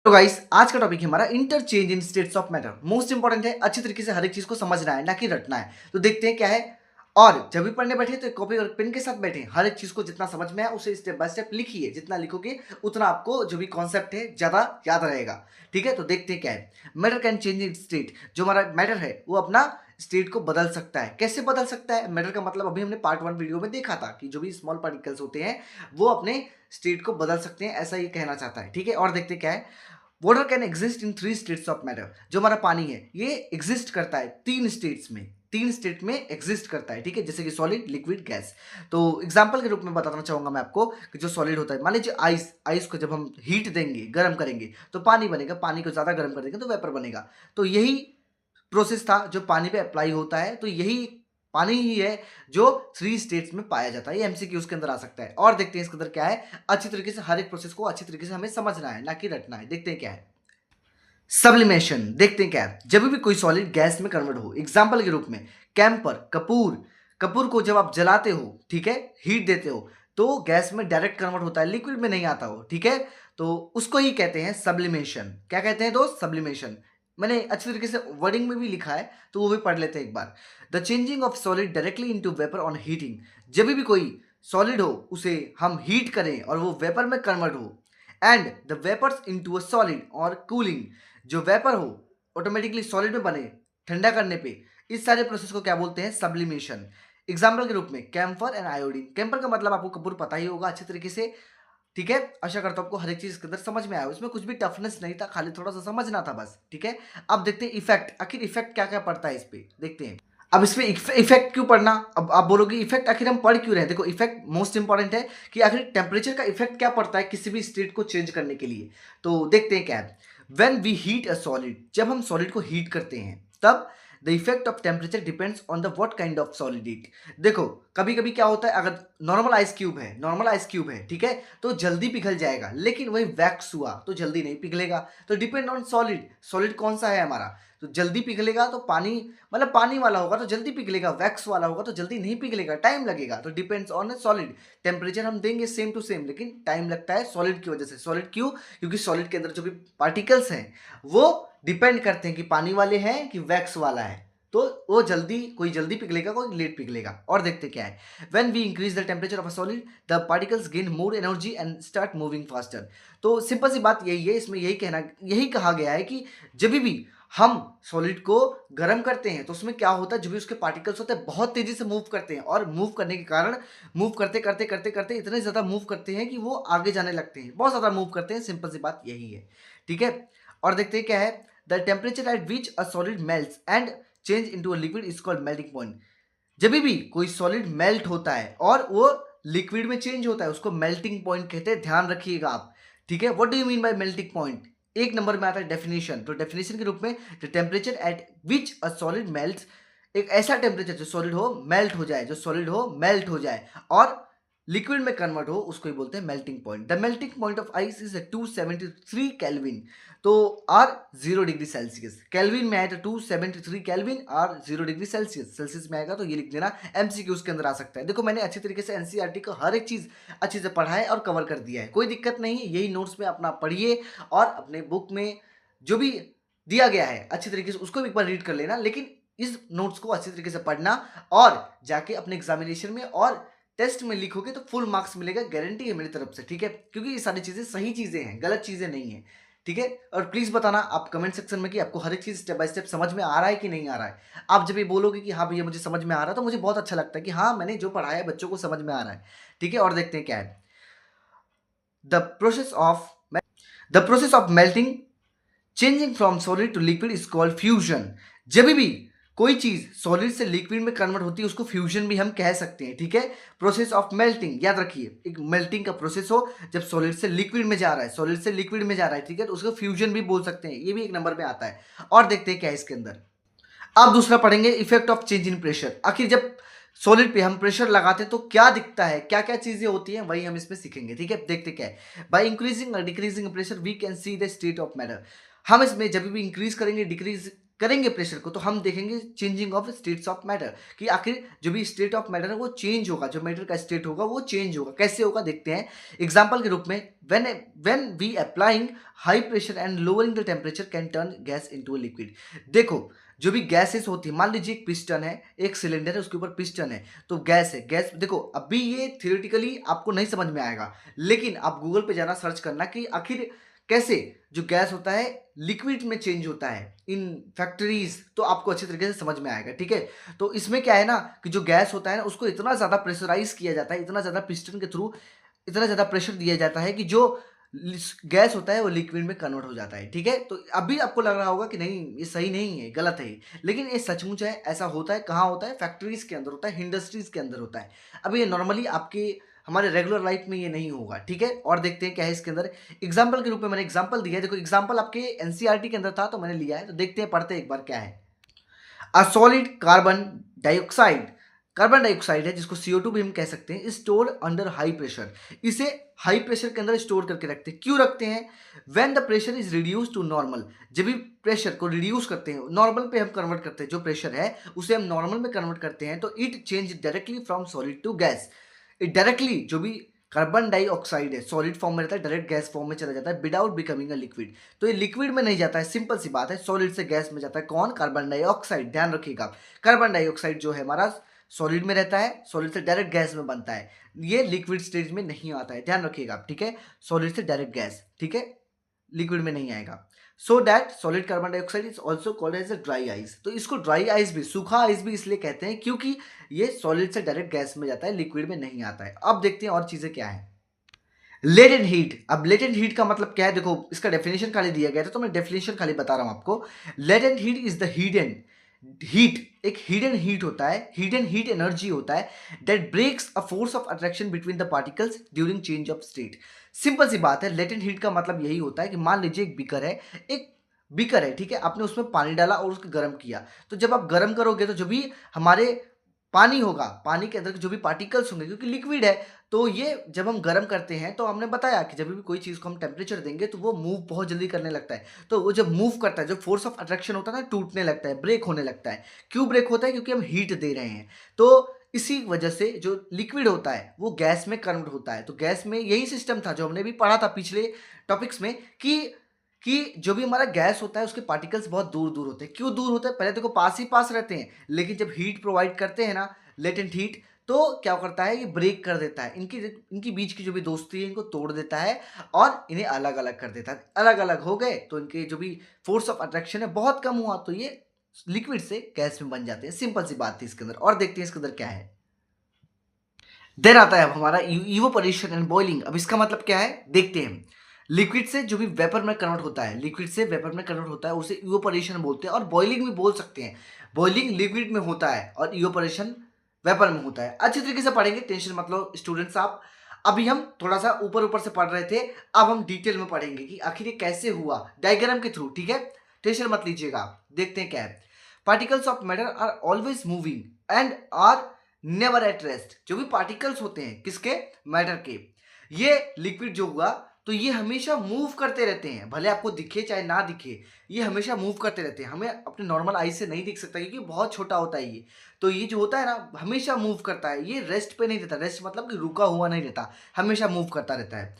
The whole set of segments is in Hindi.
तो गाइस आज का टॉपिक है हमारा interchange in states of matter. Most important है, अच्छी तरीके से हर एक चीज को समझना है ना कि रटना है। तो देखते हैं क्या है। और जब भी पढ़ने बैठे तो एक कॉपी और पेन के साथ बैठे, हर एक चीज को जितना समझ में आए उसे स्टेप बाय स्टेप लिखिए। जितना लिखोगे उतना आपको जो भी कॉन्सेप्ट है ज्यादा याद रहेगा। ठीक है, तो देखते हैं क्या है। Matter can change in state. जो हमारा मैटर है वो अपना स्टेट को बदल सकता है। कैसे बदल सकता है? मैटर का मतलब अभी हमने पार्ट 1 वीडियो में देखा था कि जो भी स्मॉल पार्टिकल्स होते हैं वो अपने स्टेट को बदल सकते हैं, ऐसा ये कहना चाहता है। ठीक है, और देखते क्या है। Water can exist in 3 states of matter. जो हमारा पानी है ये एग्जिस्ट करता है 3 स्टेट्स में, 3 स्टेट में एग्जिस्ट करता है। ठीक है, जैसे कि सॉलिड, लिक्विड, गैस। तो एग्जांपल के रूप में बताना चाहूंगा मैं आपको कि जो सॉलिड होता है, मान लीजिए आइस। आइस को जब हम हीट देंगे, गर्म करेंगे तो पानी बनेगा। पानी को ज्यादा गर्म कर देंगे तो वेपर बनेगा। तो यही प्रोसेस था जो पानी पे अप्लाई होता है। तो यही पानी ही है जो 3 स्टेट्स में पाया जाता है। ये एमसीक्यू उसके अंदर आ सकता है। और देखते हैं इसके अंदर क्या है। अच्छी तरीके से हर एक प्रोसेस को अच्छी तरीके से हमें समझना है, ना कि रटना है। देखते हैं क्या है। सब्लिमेशन देखते हैं क्या है। जब भी कोई सॉलिड गैस में कन्वर्ट हो, एग्जांपल के रूप में कैंपर, कपूर। कपूर को जब आप जलाते हो, ठीक है, हीट देते हो, तो गैस में डायरेक्ट कन्वर्ट होता है, लिक्विड में नहीं आता हो। ठीक है, तो उसको ही कहते हैं सब्लिमेशन। क्या कहते हैं दोस्त? सब्लिमेशन। मैंने अच्छी तरीके से वर्डिंग में भी लिखा है, तो वो भी पढ़ लेते हैं एक बार। The changing of solid directly into vapour on heating. जब भी कोई सॉलिड हो उसे हम हीट करें और वो वेपर में कन्वर्ट हो, and the vapours into a solid और कूलिंग। जो वेपर हो ऑटोमेटिकली सॉलिड में बने ठंडा करने पे, इस सारे प्रोसेस को क्या बोलते हैं? सब्लिमेशन। एग्जाम्पल के रूप में कैम्फर एंड आयोडीन। कैम्फर का मतलब आपको कपूर पता ही होगा अच्छे तरीके से। ठीक है, आशा करता हूं आपको हर एक चीज के अंदर समझ में आया। उसमें कुछ भी टफनेस नहीं था, खाली थोड़ा सा समझना था बस। ठीक है, अब देखते हैं इफेक्ट। आखिर इफेक्ट क्या क्या पड़ता है इस पे, देखते हैं। अब इसमें इफेक्ट क्यों पढ़ना? अब आप बोलोगे इफेक्ट आखिर हम पढ़ क्यों रहे हैं? देखो, इफेक्ट मोस्ट इंपॉर्टेंट है कि आखिर टेम्परेचर का इफेक्ट क्या पड़ता है किसी भी स्टेट को चेंज करने के लिए। तो देखते हैं क्या है। When we heat a solid, जब हम सॉलिड को हीट करते हैं तब the effect of temperature depends on the what kind of solid it. देखो, कभी कभी क्या होता है, अगर नॉर्मल आइस क्यूब है, नॉर्मल आइस क्यूब है, ठीक है, तो जल्दी पिघल जाएगा। लेकिन वही वैक्स हुआ तो जल्दी नहीं पिघलेगा। तो डिपेंड ऑन सॉलिड। सॉलिड कौन सा है हमारा, तो जल्दी पिघलेगा। तो पानी मतलब पानी वाला होगा तो जल्दी पिघलेगा, वैक्स वाला होगा तो जल्दी नहीं पिघलेगा, टाइम लगेगा। तो डिपेंड्स ऑन सॉलिड। टेम्परेचर हम देंगे सेम टू सेम, लेकिन टाइम लगता है सॉलिड की वजह से। सॉलिड क्यों? क्योंकि सॉलिड के अंदर जो भी पार्टिकल्स हैं वो डिपेंड करते हैं कि पानी वाले हैं कि वैक्स वाला है। तो वो जल्दी, कोई जल्दी पिघलेगा, कोई लेट पिघलेगा। और देखते क्या है। When we increase the temperature of a solid the particles gain more energy and start moving faster. तो सिंपल सी बात यही है, इसमें यही कहा गया है कि जब भी हम सॉलिड को गर्म करते हैं तो उसमें क्या होता है, जो भी उसके पार्टिकल्स होते हैं बहुत तेजी से मूव करते हैं। और मूव करने के कारण मूव करते करते करते करते इतने ज्यादा मूव करते हैं कि वो आगे जाने लगते हैं, बहुत ज्यादा मूव करते हैं। सिंपल सी बात यही है। ठीक है, और देखते हैं क्या है। The temperature at which a solid melts and change into a liquid is called melting point. जब भी कोई सॉलिड मेल्ट होता है और वो लिक्विड में चेंज होता है, उसको मेल्टिंग पॉइंट कहते हैं। ध्यान रखिएगा आप। ठीक है, what do you mean by melting point? एक नंबर में आता है डेफिनेशन। तो डेफिनेशन के रूप में, the temperature at which a solid melts, एक ऐसा टेम्परेचर जो सॉलिड हो मेल्ट हो जाए, जो सॉलिड हो मेल्ट हो जाए और लिक्विड में कन्वर्ट हो, उसको ही बोलते हैं melting point. The melting point of ice is 273 Kelvin. तो आर 0 डिग्री सेल्सियस। केल्विन में आए तो 273 Kelvin, or 0 degree Celsius. Celsius में आएगा तो ये लिख देना। एमसीक्यूज के अंदर आ सकता है। देखो, मैंने अच्छी तरीके से एनसीईआरटी को हर एक चीज अच्छे से पढ़ा है और कवर कर दिया है, कोई दिक्कत नहीं है। यही नोट्स में अपना पढ़िए और अपने बुक में जो भी दिया गया है अच्छी तरीके से उसको भी एक बार रीड कर लेना। लेकिन इस नोट्स को अच्छी तरीके से पढ़ना और जाके अपने एग्जामिनेशन में और टेस्ट में लिखोगे तो फुल मार्क्स मिलेगा, गारंटी है मेरी तरफ से। ठीक है, क्योंकि ये सारी चीजें सही चीजें हैं, गलत चीजें नहीं है। ठीक है, और प्लीज बताना आप कमेंट सेक्शन में कि आपको हर एक चीज स्टेप बाय स्टेप समझ में आ रहा है कि नहीं आ रहा है। आप जब ये बोलोगे कि हाँ भैया मुझे समझ में आ रहा है, तो मुझे बहुत अच्छा लगता है कि हाँ मैंने जो पढ़ाया है बच्चों को समझ में आ रहा है। ठीक है, और देखते हैं क्या है। The process of the process of melting changing from solid to liquid is called fusion. जब भी कोई चीज सॉलिड से लिक्विड में कन्वर्ट होती है उसको फ्यूजन भी हम कह सकते हैं। ठीक है, प्रोसेस ऑफ मेल्टिंग याद रखिए, एक मेल्टिंग का प्रोसेस हो जब सॉलिड से लिक्विड में जा रहा है, सॉलिड से लिक्विड में जा रहा है, ठीक है, तो उसको फ्यूजन भी बोल सकते हैं। ये भी एक नंबर में आता है। और देखते हैं क्या है इसके अंदर। अब दूसरा पढ़ेंगे effect of change in pressure. आखिर जब सॉलिड पे हम प्रेशर लगाते हैं तो क्या दिखता है, क्या क्या चीजें होती हैं, वही हम इसमें सीखेंगे। ठीक है, देखते क्या है। बाय इंक्रीजिंग और decreasing pressure we can see the state of matter. हम इसमें जब भी इंक्रीज करेंगे, डिक्रीज करेंगे प्रेशर को, तो हम देखेंगे changing of states of matter, कि आखिर जो भी स्टेट ऑफ मैटर है वो चेंज होगा, जो मैटर का स्टेट होगा वो चेंज होगा। कैसे होगा देखते हैं एग्जाम्पल के रूप में। When we applying high pressure and lowering the temperature can turn gas into a liquid. देखो जो भी गैसेस होती है, मान लीजिए एक पिस्टन है, एक सिलेंडर है, उसके ऊपर पिस्टन है, तो गैस है। गैस देखो अभी ये थियोरेटिकली आपको नहीं समझ में आएगा, लेकिन आप गूगल पे जाना सर्च करना कि आखिर कैसे जो गैस होता है लिक्विड में चेंज होता है इन फैक्ट्रीज, तो आपको अच्छी तरीके से समझ में आएगा। ठीक है, तो इसमें क्या है ना कि जो गैस होता है ना उसको इतना ज़्यादा प्रेशराइज किया जाता है, इतना ज़्यादा पिस्टन के थ्रू इतना ज़्यादा प्रेशर दिया जाता है कि जो गैस होता है वो लिक्विड में कन्वर्ट हो जाता है। ठीक है, तो अभी आपको लग रहा होगा कि नहीं ये सही नहीं है, गलत है, लेकिन ये सचमुच है। ऐसा होता है, कहाँ होता है? फैक्ट्रीज के अंदर होता है, इंडस्ट्रीज के अंदर होता है। अभी ये नॉर्मली आपके हमारे रेगुलर लाइफ में ये नहीं होगा। ठीक है, और देखते हैं क्या है इसके अंदर। एग्जाम्पल के रूप में मैंने एग्जाम्पल दिया है, देखो एग्जाम्पल आपके एनसीईआरटी के अंदर था तो मैंने लिया है, तो देखते हैं पढ़ते हैं एक बार क्या है। A solid carbon dioxide, carbon dioxide है जिसको CO2 भी हम कह सकते हैं, स्टोर अंडर हाई प्रेशर। इसे हाई प्रेशर के अंदर स्टोर करके रखते हैं। क्यों रखते हैं? When the pressure is reduce to normal, जब भी प्रेशर को रिड्यूस करते हैं, नॉर्मल पे हम कन्वर्ट करते हैं, जो प्रेशर है उसे हम नॉर्मल में कन्वर्ट करते हैं, तो it change directly from solid to gas. Directly जो भी कार्बन डाइऑक्साइड है सॉलिड फॉर्म में रहता है, डायरेक्ट गैस फॉर्म में चला जाता है विदाउट बिकमिंग अ लिक्विड। तो ये लिक्विड में नहीं जाता है, सिंपल सी बात है, सॉलिड से गैस में जाता है। कौन? Carbon dioxide. ध्यान रखिएगा आप, कार्बन डाइऑक्साइड जो है हमारा सॉलिड में रहता है, सॉलिड से डायरेक्ट गैस में बनता है, ये लिक्विड स्टेज में नहीं आता है। ध्यान रखिएगा आप, ठीक है, सॉलिड से डायरेक्ट गैस, ठीक है, लिक्विड में नहीं आएगा। So that solid carbon dioxide is also called as a dry ice. तो इसको ड्राई आइस भी, सूखा आइस भी इसलिए कहते हैं क्योंकि ये सॉलिड से डायरेक्ट गैस में जाता है, लिक्विड में नहीं आता है। अब देखते हैं और चीजें क्या है। लेटेंट हीट, अब लेटेंट हीट का मतलब क्या है? देखो इसका डेफिनेशन खाली दिया गया था तो मैं डेफिनेशन खाली बता रहा हूं आपको। Latent heat is the hidden heat, एक हिडन हीट होता है, हिडन हीट एनर्जी होता है that breaks a force of attraction between the particles during change of state. Simple सी बात है, लेटेंट हीट का मतलब यही होता है कि मान लीजिए एक बीकर है, एक बीकर है, ठीक है, आपने उसमें पानी डाला और उसको गर्म किया, तो जब आप गर्म करोगे तो जो भी हमारे पानी होगा, पानी के अंदर के जो भी पार्टिकल्स होंगे, क्योंकि लिक्विड है, तो ये जब हम गर्म करते हैं तो हमने बताया कि जब भी कोई चीज़ को हम टेम्परेचर देंगे तो वो मूव बहुत जल्दी करने लगता है। तो वो जब मूव करता है, जो फोर्स ऑफ अट्रैक्शन होता है ना, टूटने लगता है, ब्रेक होने लगता है। क्यों ब्रेक होता है? क्योंकि हम हीट दे रहे हैं। तो इसी वजह से जो लिक्विड होता है वो गैस में कन्वर्ट होता है। तो गैस में यही सिस्टम था जो हमने भी पढ़ा था पिछले टॉपिक्स में कि जो भी हमारा गैस होता है उसके पार्टिकल्स बहुत दूर दूर होते हैं। क्यों दूर होते हैं? पहले देखो पास ही पास रहते हैं, लेकिन जब हीट प्रोवाइड करते हैं ना, लेटेंट हीट, तो क्या करता है, ये ब्रेक कर देता है, इनकी इनकी बीच की जो भी दोस्ती है इनको तोड़ देता है और इन्हें अलग अलग कर देता है। अलग अलग हो गए तो इनके जो भी फोर्स ऑफ अट्रैक्शन है बहुत कम हुआ, तो ये लिक्विड से गैस में बन जाते हैं। सिंपल सी बात थी इसके अंदर। और देखते हैं इसके अंदर क्या है। देन आता है अब हमारा इवोपरेशन एंड बॉइलिंग। अब इसका मतलब क्या है देखते हैं। लिक्विड से जो भी वेपर में कन्वर्ट होता है, लिक्विड से वेपर में कन्वर्ट होता है, उसे इवोपरेशन बोलते हैं, और बॉइलिंग भी बोल सकते हैं। बॉइलिंग लिक्विड में होता है और इवोपरेशन वेपर में होता है। अच्छी तरीके से पढ़ेंगे, टेंशन मत लो स्टूडेंट्स आप। अभी हम थोड़ा सा ऊपर ऊपर से पढ़ रहे थे, अब हम डिटेल में पढ़ेंगे कि आखिर ये कैसे हुआ, डायग्राम के थ्रू। ठीक है, टेंशन मत लीजिएगा। देखते हैं क्या है। Particles of matter are always moving and are never at rest. जो भी पार्टिकल्स होते हैं किसके? मैटर के। ये लिक्विड जो हुआ तो ये हमेशा मूव करते रहते हैं, भले आपको दिखे चाहे ना दिखे, ये हमेशा मूव करते रहते हैं। हमें अपने नॉर्मल आई से नहीं दिख सकता क्योंकि बहुत छोटा होता है ये। तो ये जो होता है ना हमेशा मूव करता है, ये रेस्ट पे नहीं रहता। रेस्ट मतलब कि रुका हुआ नहीं रहता, हमेशा मूव करता रहता है।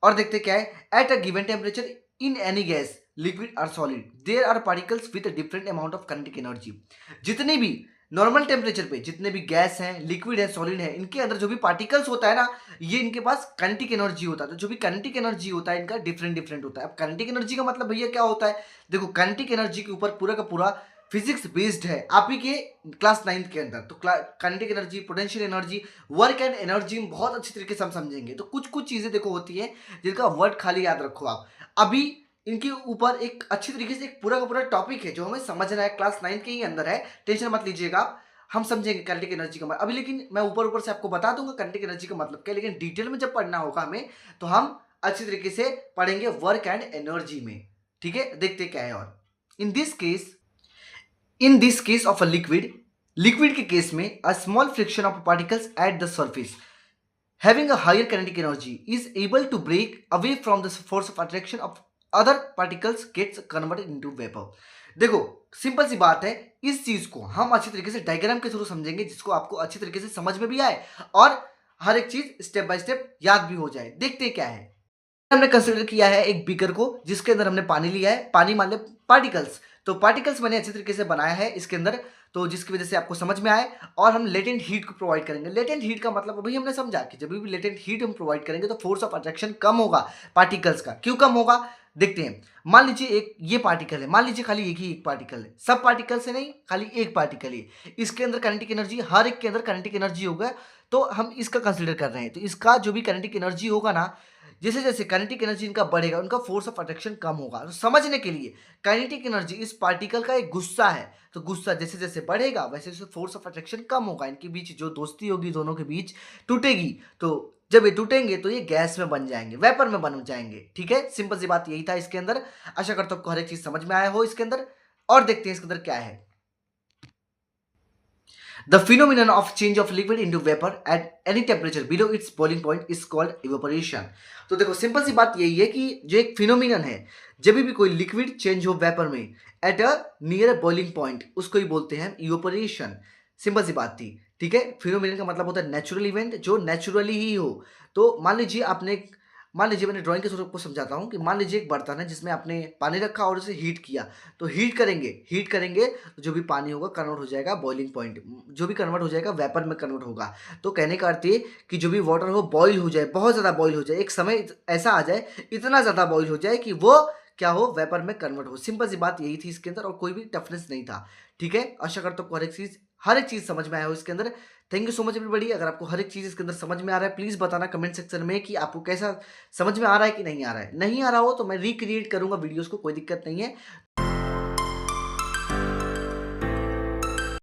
और देखते क्या है। At a given temperature in any gas liquid और solid there are particles with a different amount of kinetic energy. जितने भी नॉर्मल टेम्परेचर पे जितने भी गैस हैं, लिक्विड है, सॉलिड है, इनके अंदर जो भी पार्टिकल्स होता है ना, ये इनके पास काइनेटिक एनर्जी होता है। तो जो भी काइनेटिक एनर्जी होता है इनका डिफरेंट डिफरेंट होता है। अब काइनेटिक एनर्जी का मतलब भैया क्या होता है? देखो काइनेटिक एनर्जी के ऊपर पूरा का पूरा फिजिक्स बेस्ड है आप ही के क्लास 9th के अंदर। तो kinetic energy, potential energy, work and energy में बहुत अच्छी तरीके से हम समझेंगे। तो कुछ कुछ चीजें देखो होती है जिनका वर्ड खाली याद रखो आप। अभी इनके ऊपर एक अच्छी तरीके से एक पूरा का पूरा टॉपिक है जो हमें समझना है, क्लास 9th के ही अंदर है, टेंशन मत लीजिएगा आप। हम समझेंगे काइनेटिक एनर्जी का मतलब अभी, लेकिन मैं ऊपर ऊपर से आपको बता दूंगा काइनेटिक एनर्जी का मतलब क्या, लेकिन डिटेल में जब पढ़ना होगा हमें तो हम अच्छी तरीके से पढ़ेंगे वर्क एंड एनर्जी में। ठीक है, देखते क्या है। और in this case of a liquid के केस में a small friction of particles at the surface having a higher kinetic energy is able to break away from the force of attraction of other particles gets converted into vapor। देखो सिंपल सी बात है, इस चीज को हम अच्छी तरीके से डायग्राम के थ्रू समझेंगे, जिसको आपको अच्छी तरीके से समझ में भी आए और हर एक चीज स्टेप बाय स्टेप याद भी हो जाए। देखते हैं क्या है। हमने कंसीडर किया है एक बीकर को, जिसके अंदर हमने पानी लिया है, पानी मान ले पार्टिकल्स, तो पार्टिकल्स मैंने अच्छी तरीके से बनाया है इसके अंदर, तो जिसकी वजह से आपको समझ में आए। और हम लेटेंट हीट को प्रोवाइड करेंगे। लेटेंट हीट का मतलब अभी हमने समझा कि जब भी लेटेंट हीट हम प्रोवाइड करेंगे तो फोर्स ऑफ अट्रैक्शन कम होगा पार्टिकल्स का। क्यों कम होगा, देखते हैं। मान लीजिए एक ये पार्टिकल है, मान लीजिए खाली एक ही एक पार्टिकल है, सब पार्टिकल से नहीं, खाली एक पार्टिकल ही, इसके अंदर काइनेटिक एनर्जी, हर एक के अंदर काइनेटिक एनर्जी होगा, तो हम इसका कंसिडर कर रहे हैं। तो इसका जो भी काइनेटिक एनर्जी होगा ना, जैसे जैसे काइनेटिक एनर्जी इनका बढ़ेगा, उनका फोर्स ऑफ अट्रैक्शन कम होगा। तो समझने के लिए, काइनेटिक एनर्जी इस पार्टिकल का एक गुस्सा है, तो गुस्सा जैसे जैसे बढ़ेगा वैसे वैसे फोर्स ऑफ अट्रैक्शन कम होगा, इनके बीच जो दोस्ती होगी दोनों के बीच टूटेगी। तो जब ये टूटेंगे तो ये गैस में बन जाएंगे, वेपर में बन जाएंगे। ठीक है, सिंपल सी बात यही था इसके अंदर। आशा करता हूँ आपको हर एक चीज समझ में आया हो इसके अंदर। और देखते हैं इसके अंदर क्या है। The phenomenon of change of liquid into vapor at any temperature below its boiling point is called evaporation। तो देखो सिंपल सी बात यही है कि जो एक फिनोमिनन है, जब भी कोई लिक्विड चेंज हो वेपर में at a near boiling point, उसको ही बोलते हैं इवेपोरेशन। सिंपल सी बात थी। ठीक है, फिनोमिनन का मतलब होता है नेचुरल इवेंट, जो नेचुरली ही हो। तो मान लीजिए मैंने ड्राइंग के थ्रू आपको समझाता हूँ कि मान लीजिए एक बर्तन है जिसमें आपने पानी रखा और उसे हीट किया, तो हीट करेंगे तो जो भी पानी होगा कन्वर्ट हो जाएगा बॉइलिंग पॉइंट, जो भी कन्वर्ट हो जाएगा वेपर में कन्वर्ट होगा। तो कहने का अर्थ ये कि जो भी वाटर हो बॉईल हो जाए, बहुत ज़्यादा बॉईल हो जाए, एक समय ऐसा आ जाए, इतना ज़्यादा बॉईल हो जाए कि वो क्या हो, वेपर में कन्वर्ट हो। सिंपल सी बात यही थी इसके अंदर, और कोई भी टफनेस नहीं था। ठीक है, आशा करता हूँ हर एक चीज़ समझ में आया हो इसके अंदर। Thank you so much everybody. अगर आपको हर एक चीज़ इसके अंदर समझ में आ रहा है, प्लीज़ बताना कमेंट सेक्शन में कि आपको कैसा समझ में आ रहा है कि नहीं आ रहा है। नहीं आ रहा हो तो मैं रिक्रिएट करूंगा वीडियोस को, कोई दिक्कत नहीं है।